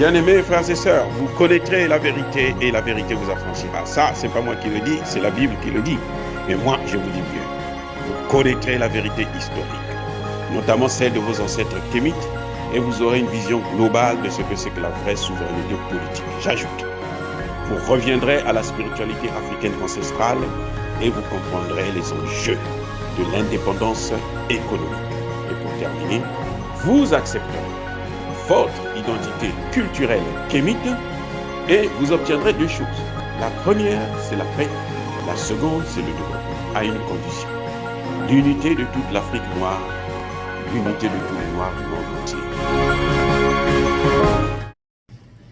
Bien-aimés frères et sœurs, vous connaîtrez la vérité et la vérité vous affranchira. Ça, c'est pas moi qui le dis, c'est la Bible qui le dit. Mais moi, je vous dis mieux. Vous connaîtrez la vérité historique, notamment celle de vos ancêtres kémites, et vous aurez une vision globale de ce que c'est que la vraie souveraineté politique. J'ajoute, vous reviendrez à la spiritualité africaine ancestrale et vous comprendrez les enjeux de l'indépendance économique. Et pour terminer, vous accepterez votre identité culturelle kémite et vous obtiendrez deux choses. La première, c'est la paix. La seconde, c'est le développement, à une condition. L'unité de toute l'Afrique noire, l'unité de tous les Noirs du monde entier.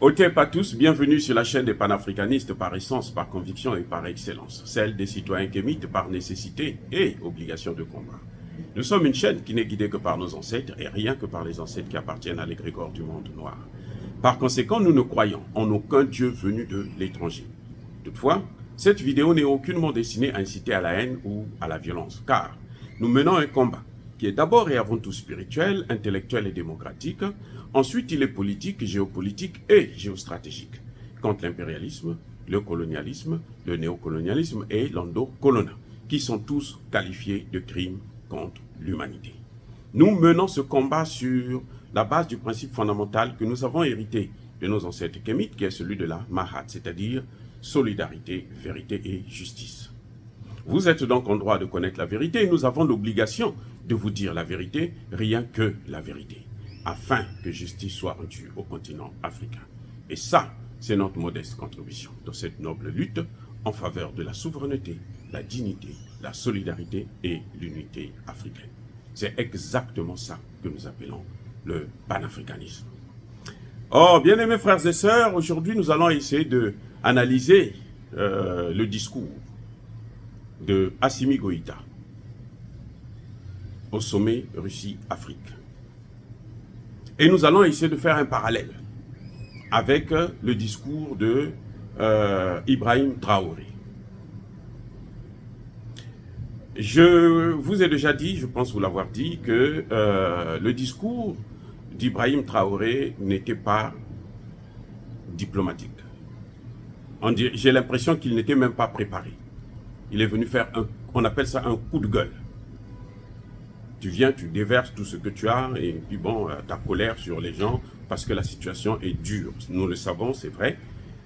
Otep à tous, bienvenue sur la chaîne des panafricanistes par essence, par conviction et par excellence. Celle des citoyens kémites par nécessité et obligation de combat. Nous sommes une chaîne qui n'est guidée que par nos ancêtres et rien que par les ancêtres qui appartiennent à l'égrégore du monde noir. Par conséquent, nous ne croyons en aucun Dieu venu de l'étranger. Toutefois, cette vidéo n'est aucunement destinée à inciter à la haine ou à la violence, car nous menons un combat qui est d'abord et avant tout spirituel, intellectuel et démocratique. Ensuite, il est politique, géopolitique et géostratégique, contre l'impérialisme, le colonialisme, le néocolonialisme et l'endocolona, qui sont tous qualifiés de crimes contre l'humanité. Nous menons ce combat sur la base du principe fondamental que nous avons hérité de nos ancêtres kémites, qui est celui de la Mahat, c'est-à-dire solidarité, vérité et justice. Vous êtes donc en droit de connaître la vérité et nous avons l'obligation de vous dire la vérité, rien que la vérité, afin que justice soit rendue au continent africain. Et ça, c'est notre modeste contribution dans cette noble lutte en faveur de la souveraineté, la dignité, la solidarité et l'unité africaine. C'est exactement ça que nous appelons le panafricanisme. Oh, bien-aimés frères et sœurs, aujourd'hui nous allons essayer d'analyser le discours de Assimi Goïta au sommet Russie-Afrique. Et nous allons essayer de faire un parallèle avec le discours de Ibrahim Traoré. Je vous ai déjà dit, je pense vous l'avoir dit, que le discours d'Ibrahim Traoré n'était pas diplomatique. J'ai l'impression qu'il n'était même pas préparé. Il est venu faire on appelle ça un coup de gueule. Tu viens, tu déverses tout ce que tu as et puis bon, ta colère sur les gens parce que la situation est dure. Nous le savons, c'est vrai.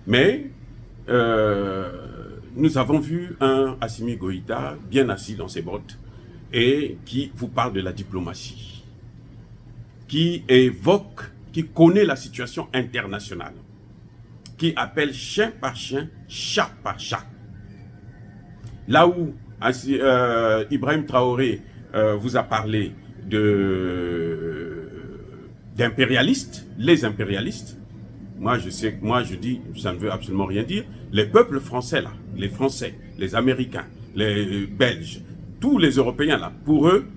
Mais nous avons vu un Assimi Goïta bien assis dans ses bottes et qui vous parle de la diplomatie, qui évoque, qui connaît la situation internationale, qui appelle chien par chien, chat par chat. Là où Ibrahim Traoré vous a parlé d'impérialistes, les impérialistes, moi je dis, ça ne veut absolument rien dire. Les peuples français là, les Français, les Américains, les Belges, tous les Européens là, pour eux,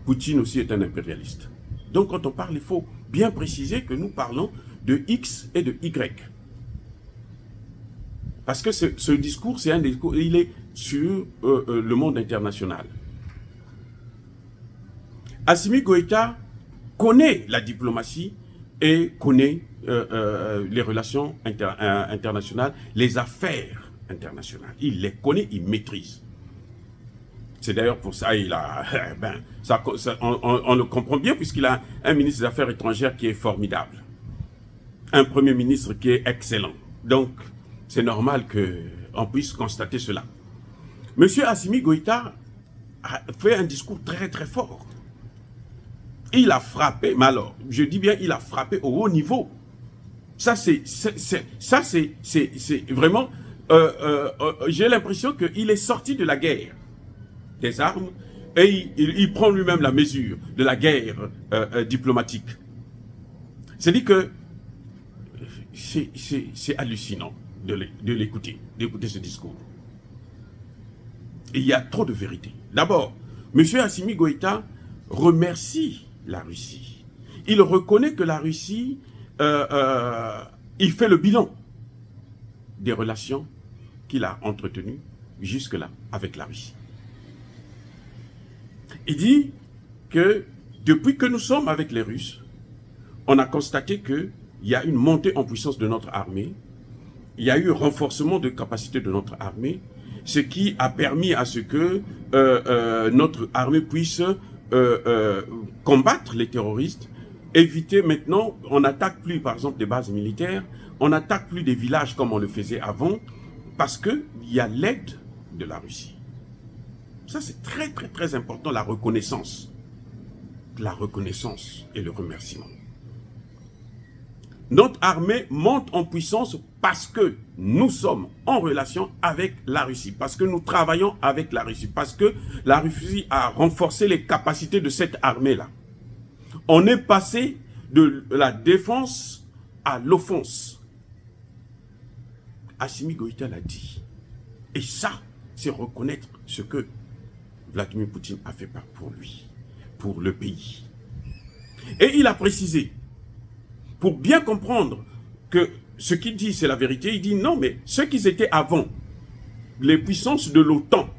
Poutine aussi est un impérialiste. Donc quand on parle, il faut bien préciser que nous parlons de X et de Y. Parce que ce discours, c'est un discours, il est sur le monde international. Assimi Goïta connaît la diplomatie et connaît les relations internationales, les affaires internationales. Il les connaît, il maîtrise. C'est d'ailleurs pour ça il a, on le comprend bien puisqu'il a un ministre des Affaires étrangères qui est formidable, un premier ministre qui est excellent. Donc c'est normal qu'on puisse constater cela. Monsieur Assimi Goïta a fait un discours très très fort. Il a frappé, mais alors, je dis bien, il a frappé au haut niveau. Ça, c'est vraiment... j'ai l'impression qu'il est sorti de la guerre des armes et il prend lui-même la mesure de la guerre diplomatique. C'est-à-dire que c'est hallucinant de l'écouter, d'écouter ce discours. Et il y a trop de vérité. D'abord, M. Assimi Goïta remercie la Russie. Il reconnaît que la Russie, il fait le bilan des relations qu'il a entretenues jusque-là avec la Russie. Il dit que depuis que nous sommes avec les Russes, on a constaté que il y a une montée en puissance de notre armée, il y a eu renforcement de capacité de notre armée, ce qui a permis à ce que notre armée puisse combattre les terroristes, éviter maintenant, on n'attaque plus par exemple des bases militaires, on n'attaque plus des villages comme on le faisait avant, parce qu'il y a l'aide de la Russie. Ça c'est très important, la reconnaissance. La reconnaissance et le remerciement. Notre armée monte en puissance parce que nous sommes en relation avec la Russie, parce que nous travaillons avec la Russie, parce que la Russie a renforcé les capacités de cette armée-là. On est passé de la défense à l'offense. Assimi Goïta l'a dit. Et ça, c'est reconnaître ce que Vladimir Poutine a fait pour lui, pour le pays. Et il a précisé, pour bien comprendre que ce qu'il dit, c'est la vérité, il dit non, mais ceux qui étaient avant, les puissances de l'OTAN,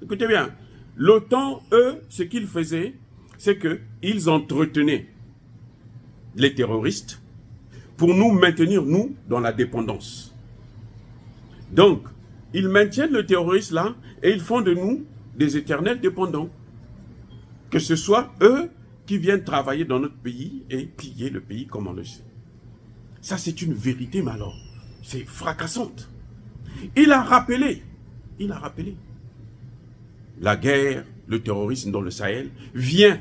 écoutez bien, l'OTAN, eux, ce qu'ils faisaient, c'est qu'ils entretenaient les terroristes pour nous maintenir, nous, dans la dépendance. Donc, ils maintiennent le terroriste là et ils font de nous des éternels dépendants. Que ce soit eux qui viennent travailler dans notre pays et piller le pays comme on le sait. Ça, c'est une vérité, mais alors, c'est fracassante. Il a rappelé, la guerre, le terrorisme dans le Sahel vient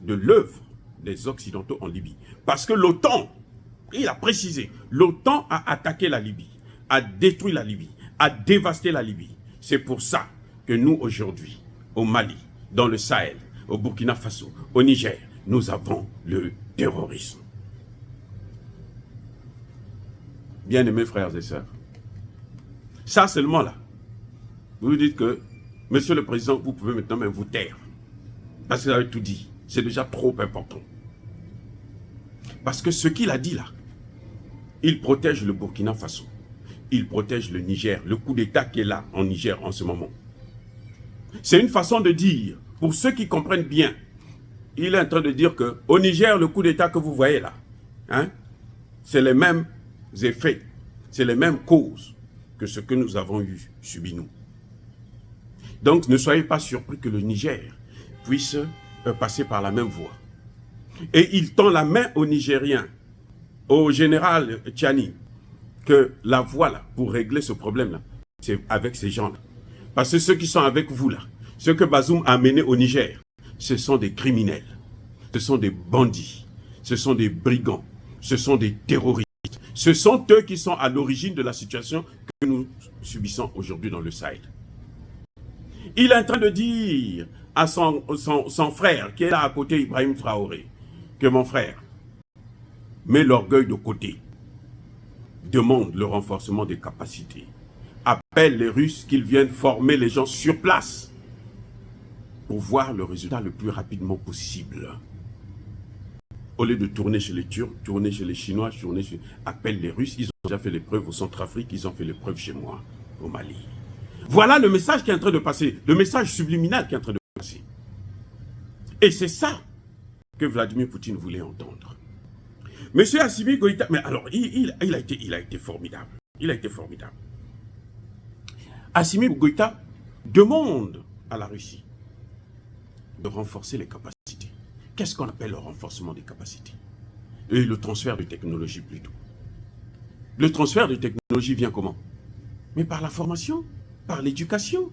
de l'œuvre des Occidentaux en Libye. Parce que l'OTAN, il a précisé, l'OTAN a attaqué la Libye, a détruit la Libye, a dévasté la Libye. C'est pour ça que nous, aujourd'hui, au Mali, dans le Sahel, au Burkina Faso, au Niger, nous avons le terrorisme. Bien-aimés frères et sœurs, ça seulement là, vous dites que, Monsieur le Président, vous pouvez maintenant même vous taire. Parce que vous avez tout dit. C'est déjà trop important. Parce que ce qu'il a dit là, il protège le Burkina Faso. Il protège le Niger, le coup d'État qui est là en Niger en ce moment. C'est une façon de dire, pour ceux qui comprennent bien, il est en train de dire qu'au Niger, le coup d'État que vous voyez là, hein, c'est les mêmes effets, c'est les mêmes causes que ce que nous avons subi nous. Donc ne soyez pas surpris que le Niger puisse passer par la même voie. Et il tend la main aux Nigériens, au général Tchani, que la voie là, pour régler ce problème-là, c'est avec ces gens-là. Parce que ceux qui sont avec vous là, ceux que Bazoum a menés au Niger, ce sont des criminels, ce sont des bandits, ce sont des brigands, ce sont des terroristes. Ce sont eux qui sont à l'origine de la situation que nous subissons aujourd'hui dans le Sahel. Il est en train de dire à son frère, qui est là à côté, Ibrahim Traoré, que mon frère, mets l'orgueil de côté, demande le renforcement des capacités, appelle les Russes qu'ils viennent former les gens sur place pour voir le résultat le plus rapidement possible. Au lieu de tourner chez les Turcs, tourner chez les Chinois, appelle les Russes, ils ont déjà fait les preuves au Centrafrique, ils ont fait les preuves chez moi, au Mali. Voilà le message qui est en train de passer, le message subliminal qui est en train de passer. Et c'est ça que Vladimir Poutine voulait entendre. Monsieur Assimi Goïta, mais alors, il a été formidable. Il a été formidable. Assimi Goïta demande à la Russie de renforcer les capacités. Qu'est-ce qu'on appelle le renforcement des capacités? Et le transfert de technologie plutôt. Le transfert de technologie vient comment? Mais par la formation, par l'éducation.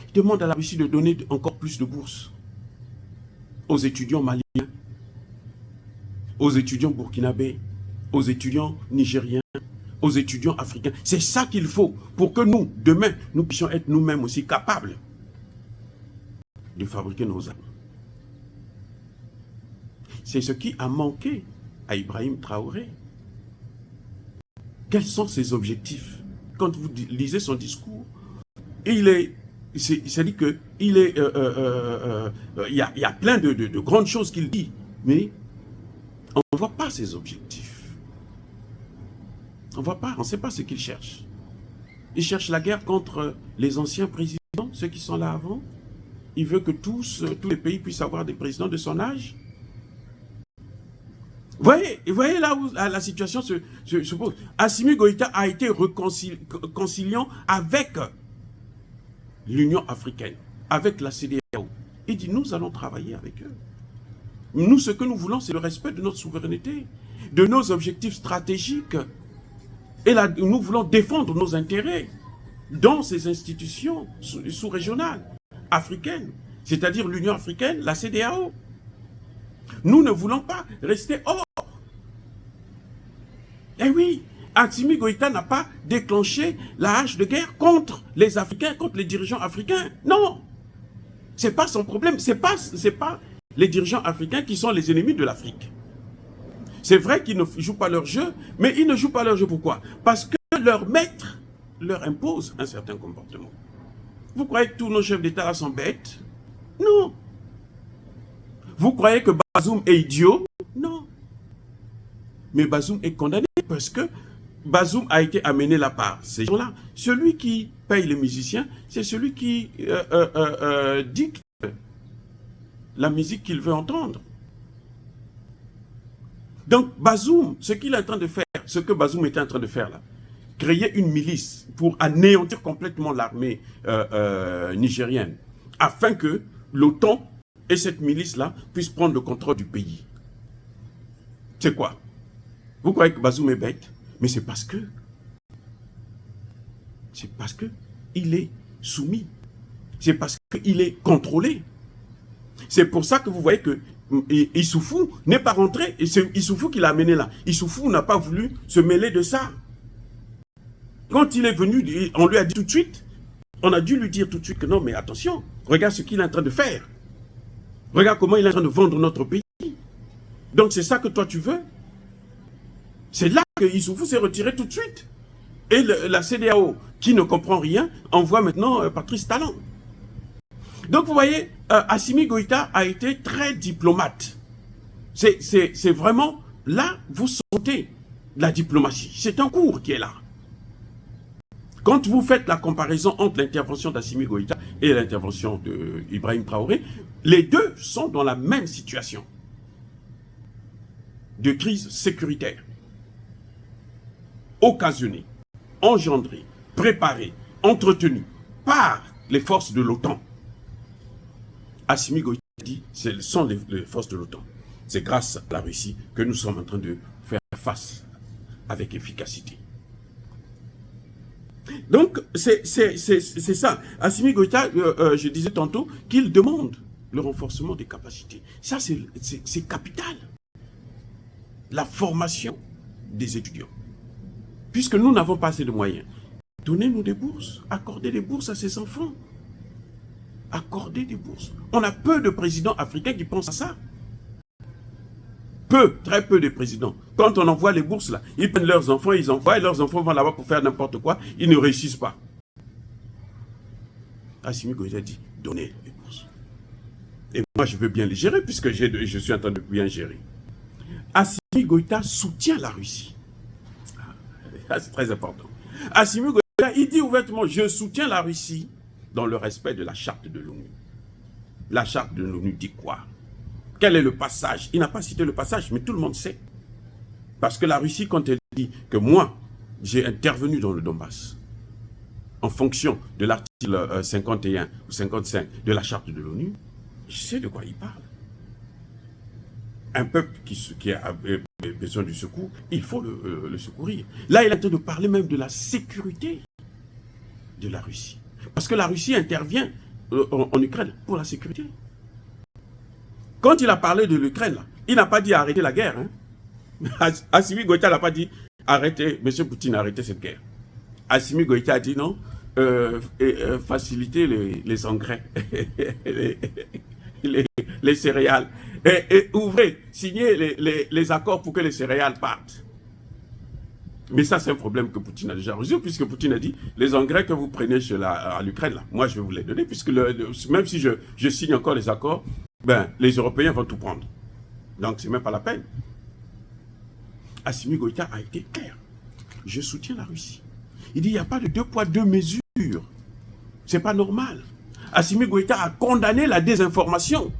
Il demande à la Russie de donner encore plus de bourses aux étudiants maliens, aux étudiants burkinabés, aux étudiants nigériens, aux étudiants africains. C'est ça qu'il faut pour que nous, demain, nous puissions être nous-mêmes aussi capables de fabriquer nos armes. C'est ce qui a manqué à Ibrahim Traoré. Quels sont ses objectifs? Quand vous lisez son discours, c'est-à-dire qu'il il y a plein de grandes choses qu'il dit, mais on ne voit pas ses objectifs. On ne voit pas, on ne sait pas ce qu'il cherche. Il cherche la guerre contre les anciens présidents, ceux qui sont là avant. Il veut que tous les pays puissent avoir des présidents de son âge. Vous voyez là où la situation se pose. Assimi Goïta a été réconciliant avec l'Union africaine, avec la CEDEAO. Il dit, nous allons travailler avec eux. Nous, ce que nous voulons, c'est le respect de notre souveraineté, de nos objectifs stratégiques. Et là, nous voulons défendre nos intérêts dans ces institutions sous-régionales, africaines, c'est-à-dire l'Union africaine, la CEDEAO. Nous ne voulons pas rester hors. Eh oui, Assimi Goïta n'a pas déclenché la hache de guerre contre les Africains, contre les dirigeants africains. Non, ce n'est pas son problème. Ce n'est pas les dirigeants africains qui sont les ennemis de l'Afrique. C'est vrai qu'ils ne jouent pas leur jeu, mais ils ne jouent pas leur jeu. Pourquoi? Parce que leur maître leur impose un certain comportement. Vous croyez que tous nos chefs d'État sont bêtes? Non. Vous croyez que Bazoum est idiot? Non. Mais Bazoum est condamné parce que Bazoum a été amené là par ces gens-là. Celui qui paye les musiciens, c'est celui qui dicte la musique qu'il veut entendre. Donc Bazoum, ce qu'il est en train de faire, ce que Bazoum était en train de faire là, créer une milice pour anéantir complètement l'armée nigérienne, afin que l'OTAN et cette milice-là puissent prendre le contrôle du pays. C'est quoi? Vous croyez que Bazoum est bête? Mais c'est parce que il est soumis. C'est parce qu'il est contrôlé. C'est pour ça que vous voyez que Issoufou n'est pas rentré. Et c'est Issoufou qui l'a amené là. Issoufou n'a pas voulu se mêler de ça. Quand il est venu, on lui a dit tout de suite, on a dû lui dire tout de suite que non, mais attention, regarde ce qu'il est en train de faire. Regarde comment il est en train de vendre notre pays. Donc c'est ça que toi tu veux? C'est là que Issoufou s'est retiré tout de suite. Et la CEDEAO, qui ne comprend rien, envoie maintenant Patrice Talon. Donc vous voyez, Assimi Goïta a été très diplomate. C'est vraiment, là, vous sentez la diplomatie. C'est un cours qui est là. Quand vous faites la comparaison entre l'intervention d'Assimi Goïta et l'intervention d'Ibrahim Traoré, les deux sont dans la même situation de crise sécuritaire. Occasionnée, engendrée, préparée, entretenue par les forces de l'OTAN. Assimi Goïta dit, ce sont les forces de l'OTAN. C'est grâce à la Russie que nous sommes en train de faire face avec efficacité. Donc, c'est ça. Assimi Goïta, je disais tantôt, qu'il demande le renforcement des capacités. Ça, c'est capital. La formation des étudiants. Puisque nous n'avons pas assez de moyens, donnez-nous des bourses, accordez des bourses à ces enfants. Accordez des bourses. On a peu de présidents africains qui pensent à ça. Peu, très peu de présidents. Quand on envoie les bourses là, ils prennent leurs enfants, ils envoient, et leurs enfants vont là-bas pour faire n'importe quoi, ils ne réussissent pas. Assimi Goïta dit, donnez les bourses. Et moi je veux bien les gérer, puisque je suis en train de bien gérer. Assimi Goïta soutient la Russie. C'est très important. Assimi Goïta, il dit ouvertement, je soutiens la Russie dans le respect de la charte de l'ONU. La charte de l'ONU dit quoi? Quel est le passage? Il n'a pas cité le passage, mais tout le monde sait. Parce que la Russie, quand elle dit que moi, j'ai intervenu dans le Donbass, en fonction de l'article 51 ou 55 de la charte de l'ONU, je sais de quoi il parle. Un peuple qui a besoin du secours, il faut le secourir. Là, il est en train de parler même de la sécurité de la Russie. Parce que la Russie intervient en Ukraine pour la sécurité. Quand il a parlé de l'Ukraine, il n'a pas dit arrêter la guerre. Hein. Assimi Goïta n'a pas dit arrêtez, M. Poutine, arrêtez cette guerre. Assimi Goïta a dit non, faciliter les engrais, les céréales. Et ouvrez, signez les accords pour que les céréales partent. Mais ça, c'est un problème que Poutine a déjà résolu, puisque Poutine a dit, les engrais que vous prenez à l'Ukraine, moi, je vais vous les donner, puisque même si je signe encore les accords, ben, les Européens vont tout prendre. Donc, c'est même pas la peine. Assimi Goïta a été clair. Je soutiens la Russie. Il dit, il n'y a pas de 2 poids, 2 mesures. C'est pas normal. Assimi Goïta a condamné la désinformation.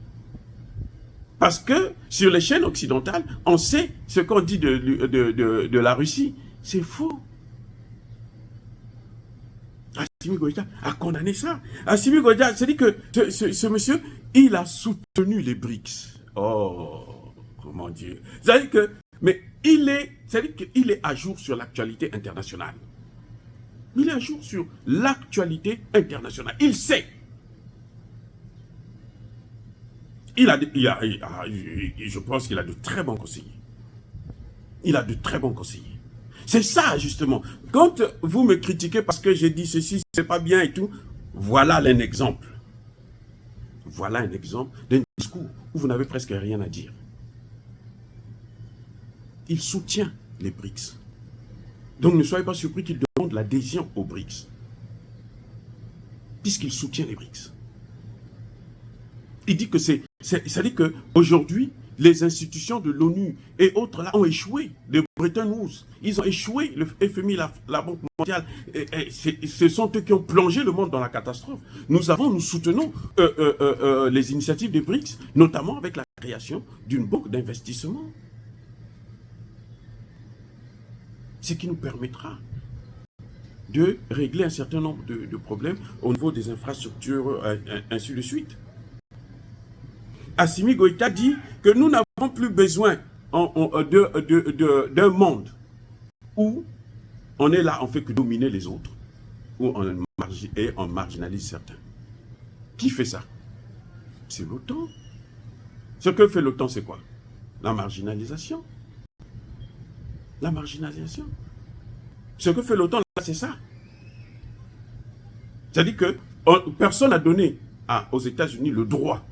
Parce que sur les chaînes occidentales, on sait ce qu'on dit de la Russie. C'est faux. Assimi Goïta a condamné ça. Assimi Goïta, c'est-à-dire que ce monsieur, il a soutenu les BRICS. Oh, comment dire. C'est-à-dire que, mais c'est-à-dire qu'il est à jour sur l'actualité internationale. Il est à jour sur l'actualité internationale. Il sait. Je pense qu'il a de très bons conseillers. Il a de très bons conseillers. C'est ça, justement. Quand vous me critiquez parce que j'ai dit ceci, c'est pas bien et tout, voilà un exemple. Voilà un exemple d'un discours où vous n'avez presque rien à dire. Il soutient les BRICS. Donc ne soyez pas surpris qu'il demande l'adhésion aux BRICS. Puisqu'il soutient les BRICS. Il dit que ça dit qu'aujourd'hui, les institutions de l'ONU et autres là ont échoué. Les Bretton Woods, ils ont échoué. Le FMI, la Banque mondiale, ce sont eux qui ont plongé le monde dans la catastrophe. Nous soutenons les initiatives des BRICS, notamment avec la création d'une banque d'investissement. Ce qui nous permettra de régler un certain nombre de problèmes au niveau des infrastructures, ainsi de suite. Assimi Goïta dit que nous n'avons plus besoin d'un monde où on est là, on ne fait que dominer les autres, où on marginalise certains. Qui fait ça? C'est l'OTAN. Ce que fait l'OTAN, c'est quoi? La marginalisation. La marginalisation. Ce que fait l'OTAN, c'est ça. C'est-à-dire que personne n'a donné aux États-Unis le droit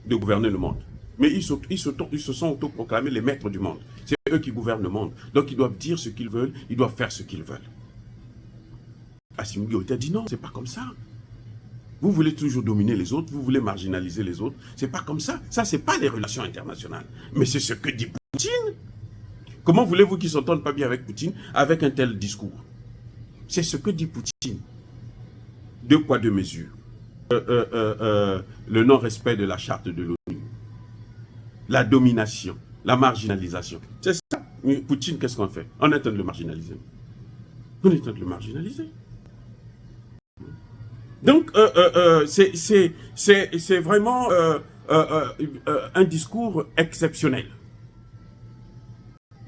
de gouverner le monde. Mais ils se sont autoproclamés les maîtres du monde. C'est eux qui gouvernent le monde. Donc ils doivent dire ce qu'ils veulent, ils doivent faire ce qu'ils veulent. Assimi Goïta dit non, c'est pas comme ça. Vous voulez toujours dominer les autres, vous voulez marginaliser les autres. C'est pas comme ça. Ça, c'est pas les relations internationales. Mais c'est ce que dit Poutine. Comment voulez-vous qu'ils s'entendent pas bien avec Poutine avec un tel discours? C'est ce que dit Poutine. Deux poids, deux mesures. Le non-respect de la charte de l'ONU, la domination, la marginalisation. C'est ça. Mais Poutine, qu'est-ce qu'on fait? On est en train de le marginaliser. On est en train de le marginaliser. Donc, c'est vraiment un discours exceptionnel.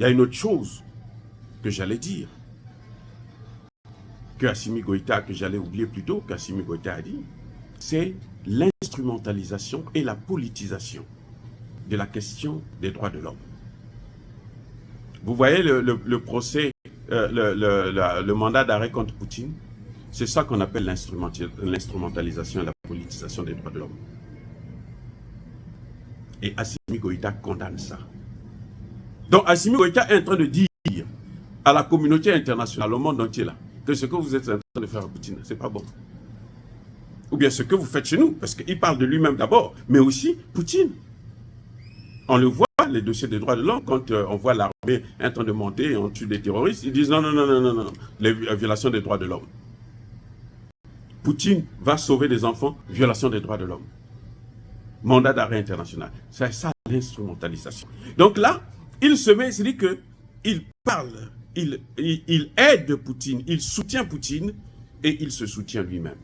Il y a une autre chose que j'allais dire, que Assimi Goïta, que j'allais oublier plus tôt, qu'Assimi Goïta a dit, c'est l'instrumentalisation et la politisation de la question des droits de l'homme. Vous voyez le procès, le mandat d'arrêt contre Poutine, c'est ça qu'on appelle l'instrumentalisation et la politisation des droits de l'homme. Et Assimi Goïta condamne ça. Donc Assimi Goïta est en train de dire à la communauté internationale, au monde entier là, que ce que vous êtes en train de faire à Poutine, c'est pas bon. Ou bien ce que vous faites chez nous, parce qu'il parle de lui-même d'abord, mais aussi Poutine. On le voit, les dossiers des droits de l'homme, quand on voit l'armée en train de monter, on tue des terroristes, ils disent non, non, non, non, non, non, les violations des droits de l'homme. Poutine va sauver des enfants, violation des droits de l'homme. Mandat d'arrêt international. C'est ça l'instrumentalisation. Donc là, il se met, c'est-à-dire qu'il parle, il aide Poutine, il soutient Poutine et il se soutient lui-même.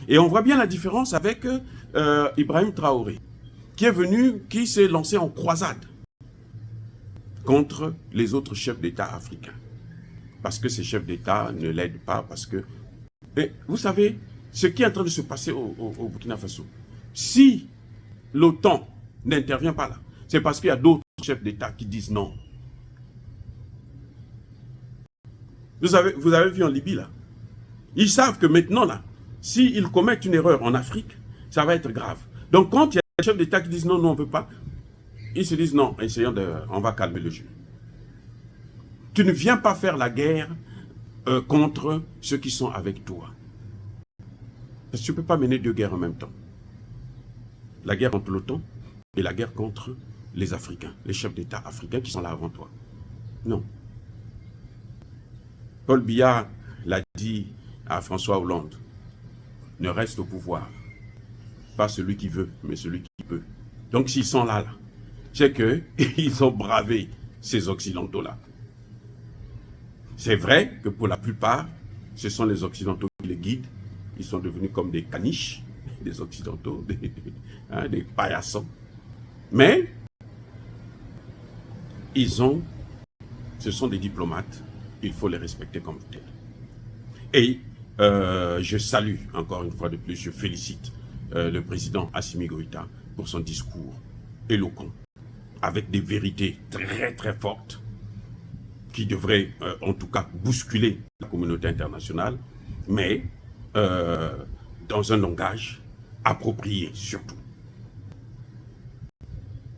Et on voit bien la différence avec Ibrahim Traoré, qui est venu, qui s'est lancé en croisade contre les autres chefs d'État africains. Parce que ces chefs d'État ne l'aident pas, parce que... Et vous savez, ce qui est en train de se passer au Burkina Faso, si l'OTAN n'intervient pas là, c'est parce qu'il y a d'autres chefs d'État qui disent non. Vous avez vu en Libye là, ils savent que maintenant là, s'ils commettent une erreur en Afrique, ça va être grave. Donc quand il y a des chefs d'État qui disent non, non, on ne veut pas, ils se disent non, on va calmer le jeu. Tu ne viens pas faire la guerre contre ceux qui sont avec toi. Parce que tu ne peux pas mener deux guerres en même temps. La guerre contre l'OTAN et la guerre contre les Africains, les chefs d'État africains qui sont là avant toi. Non. Paul Biya l'a dit à François Hollande, ne reste au pouvoir, pas celui qui veut, mais celui qui peut. Donc s'ils sont là, c'est qu'ils ont bravé ces Occidentaux-là. C'est vrai que pour la plupart, ce sont les Occidentaux qui les guident. Ils sont devenus comme des caniches, des Occidentaux, des paillassons. Mais ce sont des diplomates, il faut les respecter comme tels. Et je salue, encore une fois de plus, je félicite le président Assimi Goïta pour son discours éloquent, avec des vérités très très fortes, qui devraient en tout cas bousculer la communauté internationale, mais dans un langage approprié surtout.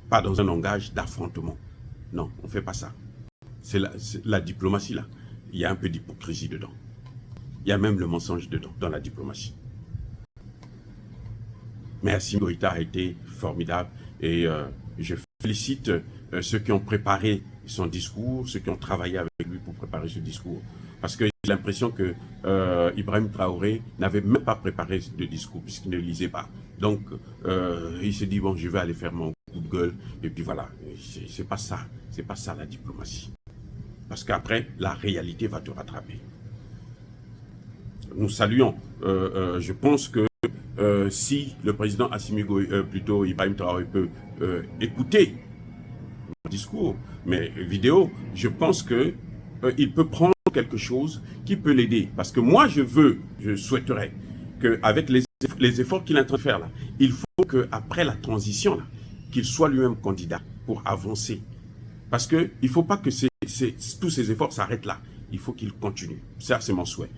Pas dans un langage d'affrontement. Non, on ne fait pas ça. C'est la diplomatie là. Il y a un peu d'hypocrisie dedans. Il y a même le mensonge dedans, dans la diplomatie. Mais Assimi Goïta a été formidable et je félicite ceux qui ont préparé son discours, ceux qui ont travaillé avec lui pour préparer ce discours. Parce que j'ai l'impression que Ibrahim Traoré n'avait même pas préparé de discours puisqu'il ne lisait pas. Donc il s'est dit, bon, je vais aller faire mon coup de gueule et puis voilà. C'est pas ça la diplomatie. Parce qu'après, la réalité va te rattraper. Nous saluons, je pense que si le président Assimi Goïta, plutôt Ibrahim Traoré peut écouter mon discours, mes vidéos, je pense qu'il peut prendre quelque chose qui peut l'aider. Parce que moi, je souhaiterais qu'avec les efforts qu'il est en train de faire là, il faut qu'après la transition, qu'il soit lui-même candidat pour avancer. Parce qu'il ne faut pas que tous ces efforts s'arrêtent là. Il faut qu'il continue. Ça, c'est mon souhait.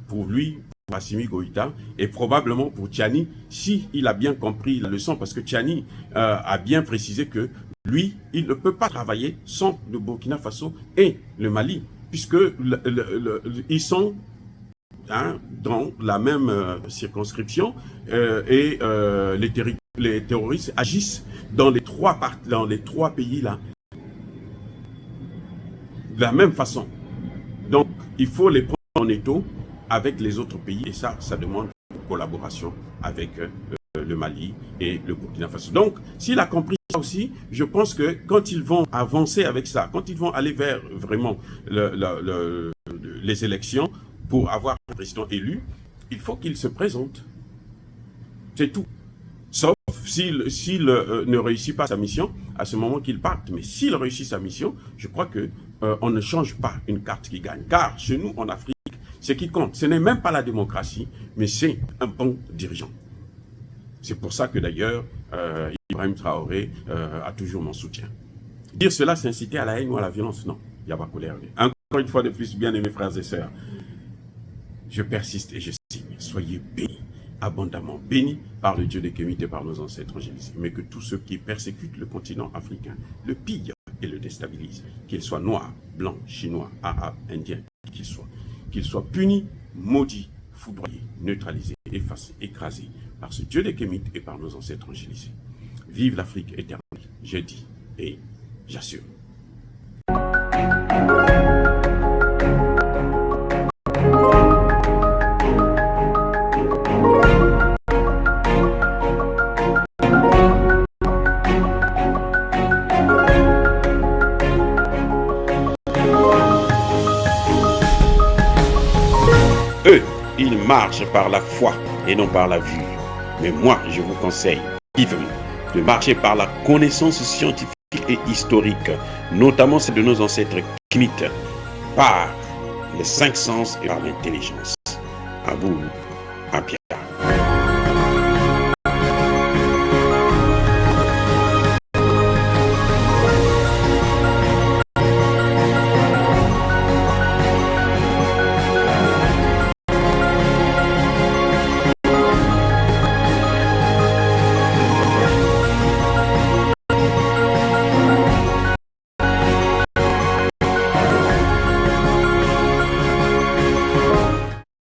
Pour lui, pour Assimi Goïta, et probablement pour Tchani, s'il a bien compris la leçon, parce que Tchani a bien précisé que lui, il ne peut pas travailler sans le Burkina Faso et le Mali, puisque ils sont dans la même circonscription et les terroristes agissent dans les trois pays là de la même façon. Donc, il faut les prendre en étau avec les autres pays et ça demande une collaboration avec le Mali et le Burkina Faso. Donc, s'il a compris ça aussi, je pense que quand ils vont avancer avec ça, quand ils vont aller vers vraiment les élections pour avoir un président élu, il faut qu'il se présente. C'est tout. Sauf s'il ne réussit pas sa mission, à ce moment qu'il parte. Mais s'il réussit sa mission, je crois qu'on ne change pas une carte qui gagne. Car chez nous, en Afrique, ce qui compte, ce n'est même pas la démocratie, mais c'est un bon dirigeant. C'est pour ça que d'ailleurs, Ibrahim Traoré a toujours mon soutien. Dire cela, c'est inciter à la haine ou à la violence. Non, il n'y a pas colère. Encore une fois de plus, bien aimés frères et sœurs, je persiste et je signe. Soyez bénis, abondamment bénis par le Dieu des Kémites et par nos ancêtres angélisés. Mais que tous ceux qui persécutent le continent africain le pillent et le déstabilisent, qu'ils soient noirs, blancs, chinois, arabes, indiens, qu'ils soient punis, maudits, foudroyés, neutralisés, effacés, écrasés par ce Dieu des Kémites et par nos ancêtres angélisés. Vive l'Afrique éternelle, j'ai dit et j'assure. Eux, ils marchent par la foi et non par la vue. Mais moi, je vous conseille vivement de marcher par la connaissance scientifique et historique, notamment celle de nos ancêtres kémites, par les 5 sens et par l'intelligence. À vous.